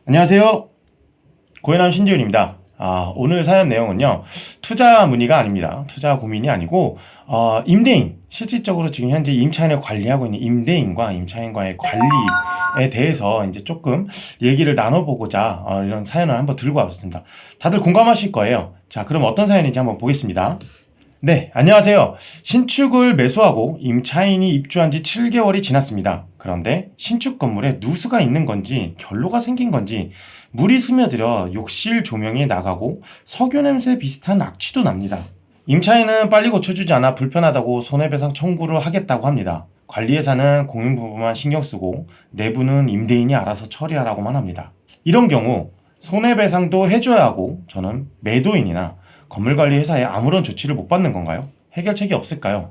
안녕하세요. 고해남 신지훈입니다. 오늘 사연 내용은요, 투자 문의가 아닙니다. 투자 고민이 아니고, 임대인, 실질적으로 지금 현재 임차인을 관리하고 있는 임대인과 임차인과의 관리에 대해서 이제 조금 얘기를 나눠보고자 이런 사연을 한번 들고 왔습니다. 다들 공감하실 거예요. 자, 그럼 어떤 사연인지 한번 보겠습니다. 네, 안녕하세요. 신축을 매수하고 임차인이 입주한 지 7개월이 지났습니다. 그런데 신축 건물에 누수가 있는 건지 결로가 생긴 건지 물이 스며들어 욕실 조명이 나가고 석유 냄새 비슷한 악취도 납니다. 임차인은 빨리 고쳐주지 않아 불편하다고 손해배상 청구를 하겠다고 합니다. 관리회사는 공용 부분만 신경 쓰고 내부는 임대인이 알아서 처리하라고만 합니다. 이런 경우 손해배상도 해줘야 하고 저는 매도인이나 건물관리회사에 아무런 조치를 못 받는 건가요? 해결책이 없을까요?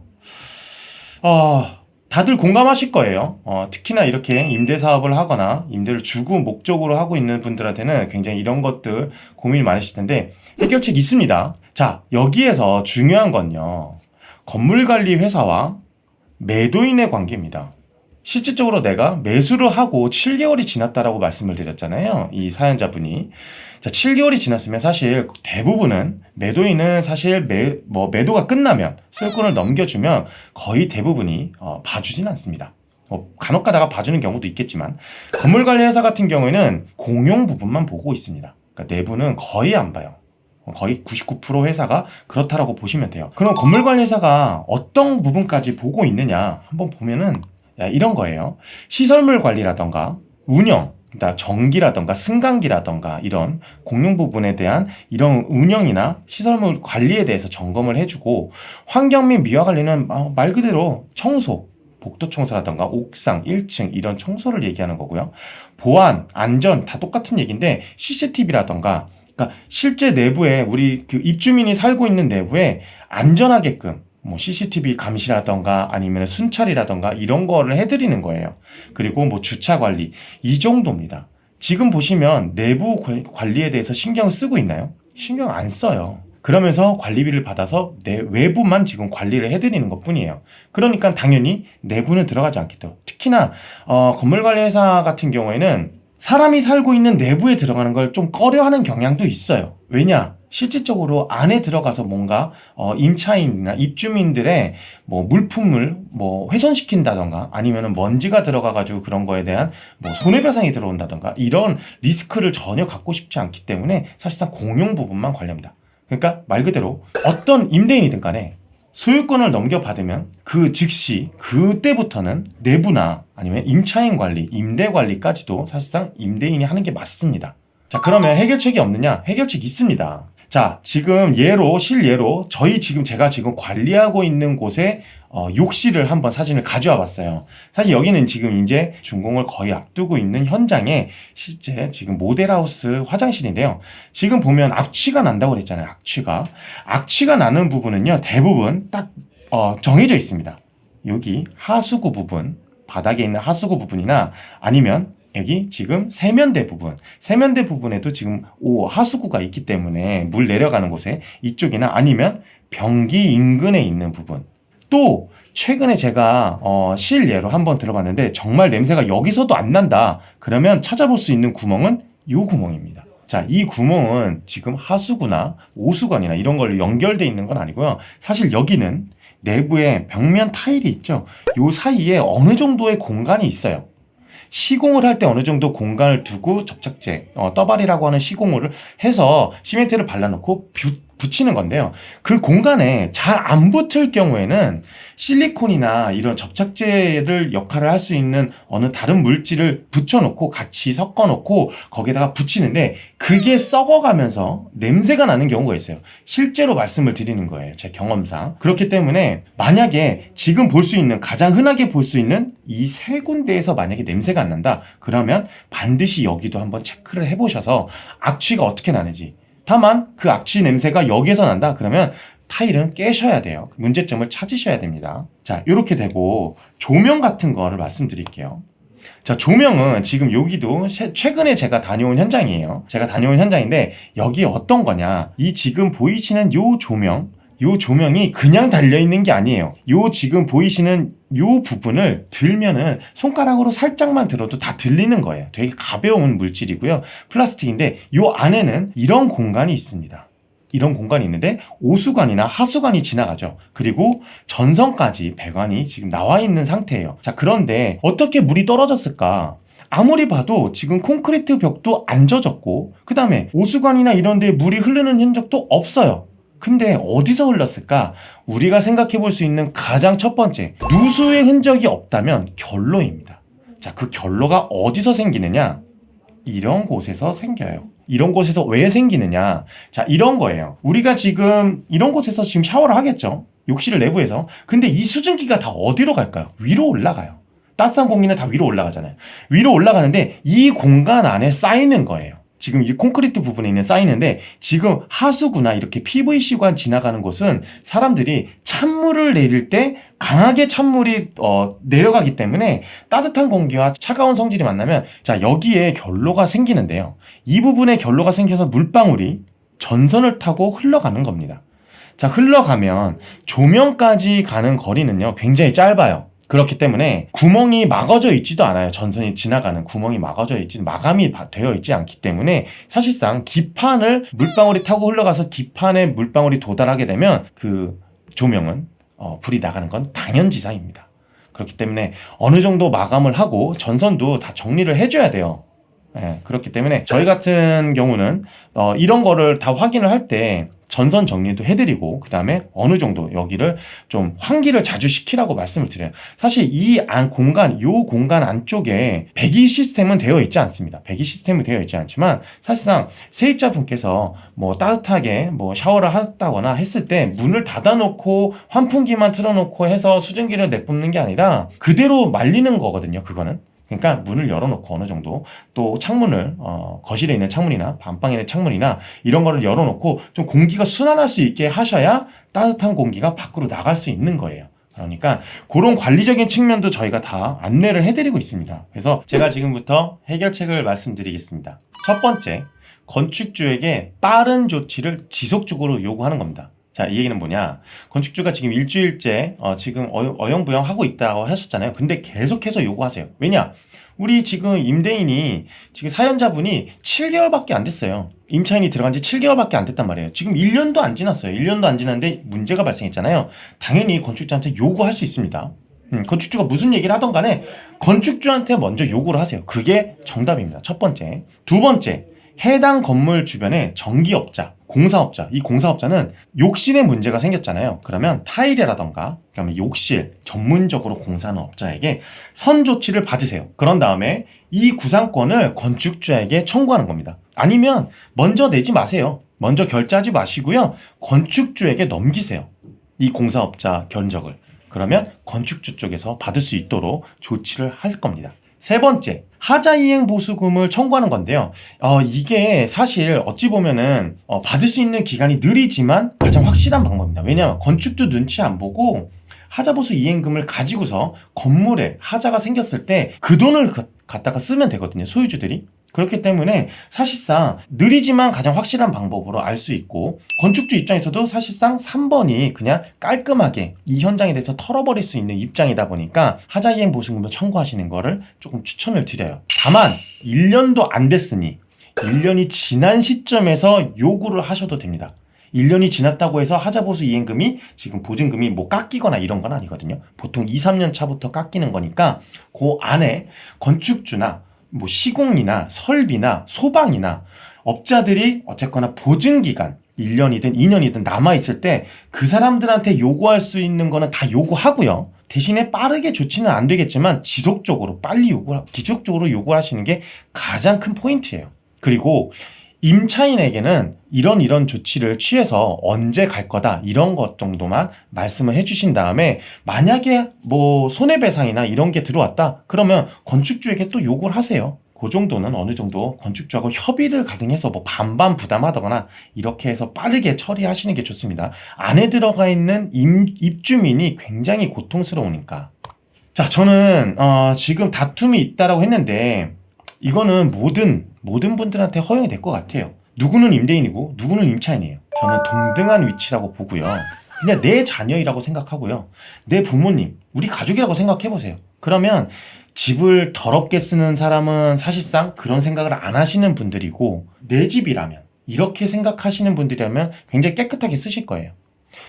다들 공감하실 거예요. 특히나 이렇게 임대사업을 하거나 임대를 주거 목적으로 하고 있는 분들한테는 굉장히 이런 것들 고민이 많으실 텐데 해결책이 있습니다. 자, 여기에서 중요한 건요. 건물관리회사와 매도인의 관계입니다. 실질적으로 내가 매수를 하고 7개월이 지났다라고 말씀을 드렸잖아요. 이 사연자분이. 자, 7개월이 지났으면 사실 대부분은 매도인은 사실 매도가 끝나면 소유권을 넘겨주면 거의 대부분이 봐주진 않습니다. 간혹 가다가 봐주는 경우도 있겠지만 건물관리회사 같은 경우에는 공용 부분만 보고 있습니다. 그러니까 내부는 거의 안 봐요. 거의 99% 회사가 그렇다라고 보시면 돼요. 그럼 건물관리회사가 어떤 부분까지 보고 있느냐 한번 보면은 이런 거예요. 시설물 관리라던가 운영, 그러니까 전기라던가 승강기라던가 이런 공용 부분에 대한 이런 운영이나 시설물 관리에 대해서 점검을 해주고 환경 및 미화 관리는 말 그대로 청소, 복도 청소라던가 옥상, 1층 이런 청소를 얘기하는 거고요. 보안, 안전 다 똑같은 얘기인데 CCTV라던가 그러니까 실제 내부에 우리 그 입주민이 살고 있는 내부에 안전하게끔 CCTV 감시라던가 아니면 순찰이라던가 이런 거를 해드리는 거예요. 그리고 주차 관리 이 정도입니다. 지금 보시면 내부 관리에 대해서 신경을 쓰고 있나요? 신경 안 써요. 그러면서 관리비를 받아서 내 외부만 지금 관리를 해드리는 것 뿐이에요. 그러니까 당연히 내부는 들어가지 않겠죠. 특히나 건물관리회사 같은 경우에는 사람이 살고 있는 내부에 들어가는 걸 좀 꺼려하는 경향도 있어요. 왜냐? 실질적으로 안에 들어가서 뭔가 임차인이나 입주민들의 물품을 훼손시킨다던가 아니면은 먼지가 들어가가지고 그런 거에 대한 손해배상이 들어온다던가 이런 리스크를 전혀 갖고 싶지 않기 때문에 사실상 공용 부분만 관리합니다. 그러니까 말 그대로 어떤 임대인이든 간에 소유권을 넘겨받으면 그 즉시 그때부터는 내부나 아니면 임차인 관리, 임대 관리까지도 사실상 임대인이 하는 게 맞습니다. 자, 그러면 해결책이 없느냐? 해결책이 있습니다. 자, 지금 실예로 제가 지금 관리하고 있는 곳에 욕실을 한번 사진을 가져와 봤어요. 사실 여기는 지금 이제 준공을 거의 앞두고 있는 현장에 실제 지금 모델하우스 화장실인데요. 지금 보면 악취가 난다고 그랬잖아요. 악취가 나는 부분은요, 대부분 딱 정해져 있습니다. 여기 하수구 부분, 바닥에 있는 하수구 부분이나 아니면 여기 지금 세면대 부분에도 지금 하수구가 있기 때문에 물 내려가는 곳에 이쪽이나 아니면 변기 인근에 있는 부분. 또 최근에 제가 실예로 한번 들어봤는데 정말 냄새가 여기서도 안 난다. 그러면 찾아볼 수 있는 구멍은 이 구멍입니다. 자, 이 구멍은 지금 하수구나 오수관이나 이런 걸로 연결되어 있는 건 아니고요. 사실 여기는 내부에 벽면 타일이 있죠. 요 사이에 어느 정도의 공간이 있어요. 시공을 할 때 어느 정도 공간을 두고 접착제, 떠발이라고 하는 시공을 해서 시멘트를 발라놓고 붙이는 건데요. 그 공간에 잘 안 붙을 경우에는 실리콘이나 이런 접착제를 역할을 할 수 있는 어느 다른 물질을 붙여놓고 같이 섞어놓고 거기에다가 붙이는데 그게 썩어가면서 냄새가 나는 경우가 있어요. 실제로 말씀을 드리는 거예요. 제 경험상. 그렇기 때문에 만약에 지금 가장 흔하게 볼 수 있는 이 세 군데에서 만약에 냄새가 안 난다. 그러면 반드시 여기도 한번 체크를 해보셔서 악취가 어떻게 나는지. 다만 그 악취 냄새가 여기에서 난다 그러면 타일은 깨셔야 돼요. 문제점을 찾으셔야 됩니다. 자, 이렇게 되고 조명 같은 거를 말씀드릴게요. 자, 조명은 지금 여기도 최근에 제가 다녀온 현장이에요. 제가 다녀온 현장인데 여기 어떤 거냐? 이 지금 보이시는 요 조명 요 조명이 그냥 달려있는 게 아니에요. 요 지금 보이시는 요 부분을 들면은 손가락으로 살짝만 들어도 다 들리는 거예요. 되게 가벼운 물질이고요. 플라스틱인데 요 안에는 이런 공간이 있습니다. 이런 공간이 있는데 오수관이나 하수관이 지나가죠. 그리고 전선까지 배관이 지금 나와 있는 상태예요. 자, 그런데 어떻게 물이 떨어졌을까? 아무리 봐도 지금 콘크리트 벽도 안 젖었고 그 다음에 오수관이나 이런 데 물이 흐르는 흔적도 없어요. 근데 어디서 흘렀을까? 우리가 생각해 볼 수 있는 가장 첫 번째, 누수의 흔적이 없다면 결로입니다. 자, 그 결로가 어디서 생기느냐? 이런 곳에서 생겨요. 이런 곳에서 왜 생기느냐? 자, 이런 거예요. 우리가 지금 이런 곳에서 지금 샤워를 하겠죠? 욕실 내부에서. 근데 이 수증기가 다 어디로 갈까요? 위로 올라가요. 따뜻한 공기는 다 위로 올라가잖아요. 위로 올라가는데 이 공간 안에 쌓이는 거예요. 지금 이 콘크리트 부분에 있는 쌓이는데 지금 하수구나 이렇게 PVC관 지나가는 곳은 사람들이 찬물을 내릴 때 강하게 찬물이 내려가기 때문에 따뜻한 공기와 차가운 성질이 만나면 자, 여기에 결로가 생기는데요. 이 부분에 결로가 생겨서 물방울이 전선을 타고 흘러가는 겁니다. 자, 흘러가면 조명까지 가는 거리는요, 굉장히 짧아요. 그렇기 때문에 구멍이 막아져 있지도 않아요. 전선이 지나가는 구멍이 막아져 있지, 마감이 되어 있지 않기 때문에 사실상 기판을 물방울이 타고 흘러가서 기판에 물방울이 도달하게 되면 그 조명은 불이 나가는 건 당연지사입니다. 그렇기 때문에 어느 정도 마감을 하고 전선도 다 정리를 해줘야 돼요. 예, 그렇기 때문에 저희 같은 경우는 이런 거를 다 확인을 할 때 전선 정리도 해드리고 그 다음에 어느 정도 여기를 좀 환기를 자주 시키라고 말씀을 드려요. 사실 이 요 공간 안쪽에 배기 시스템은 되어 있지 않습니다. 배기 시스템은 되어 있지 않지만 사실상 세입자분께서 뭐 따뜻하게 뭐 샤워를 했다거나 했을 때 문을 닫아놓고 환풍기만 틀어놓고 해서 수증기를 내뿜는 게 아니라 그대로 말리는 거거든요. 그거는. 그러니까 문을 열어놓고 어느 정도 또 창문을 거실에 있는 창문이나 안방에 있는 창문이나 이런 거를 열어놓고 좀 공기가 순환할 수 있게 하셔야 따뜻한 공기가 밖으로 나갈 수 있는 거예요. 그러니까 그런 관리적인 측면도 저희가 다 안내를 해드리고 있습니다. 그래서 제가 지금부터 해결책을 말씀드리겠습니다. 첫 번째, 건축주에게 빠른 조치를 지속적으로 요구하는 겁니다. 자, 이 얘기는 뭐냐? 건축주가 지금 일주일째 지금 어영부영 하고 있다고 하셨잖아요. 근데 계속해서 요구하세요. 왜냐? 우리 지금 임대인이 지금 사연자분이 7개월밖에 안 됐어요. 임차인이 들어간 지 7개월밖에 안 됐단 말이에요. 지금 1년도 안 지났어요. 1년도 안 지났는데 문제가 발생했잖아요. 당연히 건축주한테 요구할 수 있습니다. 건축주가 무슨 얘기를 하던 간에 건축주한테 먼저 요구를 하세요. 그게 정답입니다. 첫 번째. 두 번째, 해당 건물 주변에 전기업자, 공사업자, 이 공사업자는 욕실에 문제가 생겼잖아요. 그러면 타일이라던가 그다음에 욕실 전문적으로 공사하는 업자에게 선조치를 받으세요. 그런 다음에 이 구상권을 건축주에게 청구하는 겁니다. 아니면 먼저 내지 마세요. 먼저 결제하지 마시고요. 건축주에게 넘기세요. 이 공사업자 견적을. 그러면 건축주 쪽에서 받을 수 있도록 조치를 할 겁니다. 세 번째, 하자이행 보수금을 청구하는 건데요. 이게 사실 어찌 보면은 받을 수 있는 기간이 느리지만 가장 확실한 방법입니다. 왜냐하면 건축주 눈치 안 보고 하자보수 이행금을 가지고서 건물에 하자가 생겼을 때 그 돈을 갖다가 쓰면 되거든요. 소유주들이. 그렇기 때문에 사실상 느리지만 가장 확실한 방법으로 알 수 있고 건축주 입장에서도 사실상 3번이 그냥 깔끔하게 이 현장에 대해서 털어버릴 수 있는 입장이다 보니까 하자이행 보수금을 청구하시는 거를 조금 추천을 드려요. 다만 1년도 안 됐으니 1년이 지난 시점에서 요구를 하셔도 됩니다. 1년이 지났다고 해서 하자보수 이행금이 지금 보증금이 뭐 깎이거나 이런 건 아니거든요. 보통 2, 3년 차부터 깎이는 거니까 그 안에 건축주나 뭐 시공이나 설비나 소방이나 업자들이 어쨌거나 보증기간 1년이든 2년이든 남아있을 때 그 사람들한테 요구할 수 있는 거는 다 요구하고요. 대신에 빠르게 조치는 안 되겠지만 지속적으로 지속적으로 요구하시는 게 가장 큰 포인트예요. 그리고 임차인에게는 이런 조치를 취해서 언제 갈 거다 이런 것 정도만 말씀을 해주신 다음에 만약에 뭐 손해배상이나 이런 게 들어왔다 그러면 건축주에게 또 요구를 하세요. 그 정도는 어느 정도 건축주하고 협의를 가능해서 뭐 반반 부담하거나 이렇게 해서 빠르게 처리하시는 게 좋습니다. 안에 들어가 있는 입주민이 굉장히 고통스러우니까. 자, 저는 지금 다툼이 있다라고 했는데 이거는 모든 분들한테 허용이 될 것 같아요. 누구는 임대인이고 누구는 임차인이에요. 저는 동등한 위치라고 보고요. 그냥 내 자녀이라고 생각하고요. 내 부모님, 우리 가족이라고 생각해 보세요. 그러면 집을 더럽게 쓰는 사람은 사실상 그런 생각을 안 하시는 분들이고, 내 집이라면, 이렇게 생각하시는 분들이라면 굉장히 깨끗하게 쓰실 거예요.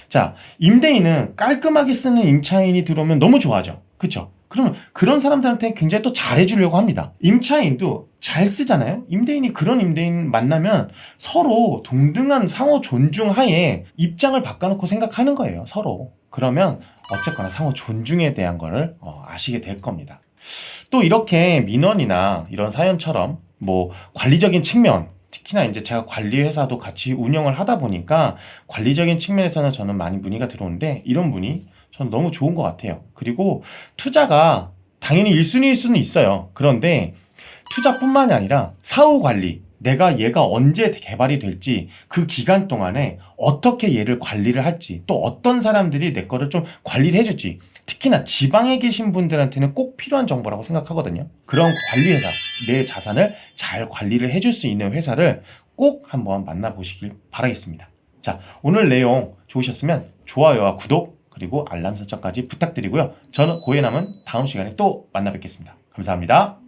자, 임대인은 깔끔하게 쓰는 임차인이 들어오면 너무 좋아하죠. 그쵸? 그러면 그런 사람들한테 굉장히 또 잘해주려고 합니다. 임차인도 잘 쓰잖아요? 임대인이 그런 임대인 만나면 서로 동등한 상호 존중 하에 입장을 바꿔놓고 생각하는 거예요. 서로. 그러면 어쨌거나 상호 존중에 대한 거를 아시게 될 겁니다. 또 이렇게 민원이나 이런 사연처럼 뭐 관리적인 측면, 특히나 이제 제가 관리회사도 같이 운영을 하다 보니까 관리적인 측면에서는 저는 많이 문의가 들어오는데, 이런 문의 저는 너무 좋은 것 같아요. 그리고 투자가 당연히 1순위일 수는 있어요. 그런데 투자뿐만이 아니라 사후 관리, 내가 얘가 언제 개발이 될지, 그 기간 동안에 어떻게 얘를 관리를 할지, 또 어떤 사람들이 내 거를 좀 관리를 해줄지, 특히나 지방에 계신 분들한테는 꼭 필요한 정보라고 생각하거든요. 그런 관리회사, 내 자산을 잘 관리를 해줄 수 있는 회사를 꼭 한번 만나보시길 바라겠습니다. 자, 오늘 내용 좋으셨으면 좋아요와 구독, 그리고 알람 설정까지 부탁드리고요. 저는 고해남은 다음 시간에 또 만나 뵙겠습니다. 감사합니다.